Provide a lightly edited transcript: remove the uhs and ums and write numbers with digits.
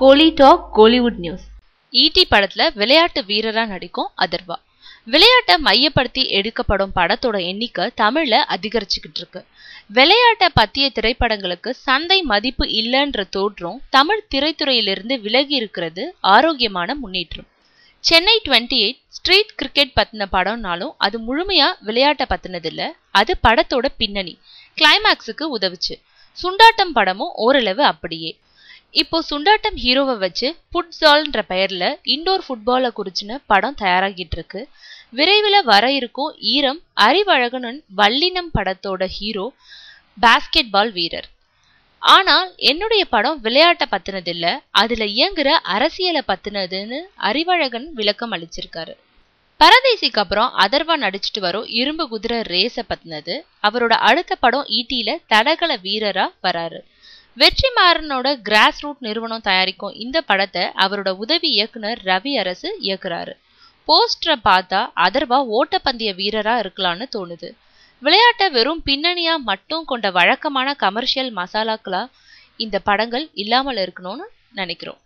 கோலி talk Kollywood news. ஈட்டி படத்துல விளையாட்டு வீரரா நடிக்கும் அதர்வா. விளையாட்டை மையப்படுத்தி எடுக்கப்படும் படத்தோட எண்ணிக்கை தமிழ்ல அதிகரிச்சுக்கிட்டு இருக்கு. விளையாட்டை பத்திய திரைப்படங்களுக்கு சந்தை மதிப்பு இல்லைன்ற தோற்றம் தமிழ் திரைத்துறையிலிருந்து விலகி இருக்கிறது ஆரோக்கியமான முன்னேற்றம். சென்னை 28 ஸ்ட்ரீட் கிரிக்கெட் பத்தின படம்னாலும் அது முழுமையா விளையாட்டை பத்தினது இல்ல. அது படத்தோட பின்னணி கிளைமேக்ஸுக்கு உதவுச்சு. சுண்டாட்டம் படமும் ஓரளவு அப்படியே. இப்போ சுண்டாட்டம் ஹீரோவை வச்சு ஃபுட்சால்ன்ற பெயர்ல இண்டோர் ஃபுட்பாலை குறிச்சின படம் தயாராகிட்டு இருக்கு. விரைவில் வர இருக்கும் ஈரம் அறிவழகனின் வல்லினம் படத்தோட ஹீரோ பாஸ்கெட் பால் வீரர். ஆனால் என்னுடைய படம் விளையாட்டை பத்தினது இல்ல, அதுல இயங்குற அரசியலை பத்தினதுன்னு அறிவழகன் விளக்கம் அளிச்சிருக்காரு. பரதேசிக்கு அப்புறம் அதர்வா நடிச்சிட்டு வரும் இரும்பு குதிரை ரேஸ பத்தினது. அவரோட அடுத்த படம் ஈட்டியில தடகள வீரரா வராரு. வெற்றிமாறனோட கிராஸ் ரூட் நிறுவனம் தயாரிக்கும் இந்த படத்தை அவரோட உதவி இயக்குனர் ரவி அரசு இயக்குறாரு. போஸ்டரை பார்த்தா அதர்வா ஓட்டப்பந்தய வீரரா இருக்கலாம்னு தோணுது. விளையாட்டை வெறும் பின்னணியா மட்டும் கொண்ட வழக்கமான கமர்ஷியல் மசாலாக்களா இந்த படங்கள் இல்லாமல் இருக்கணும்னு நினைக்கிறோம்.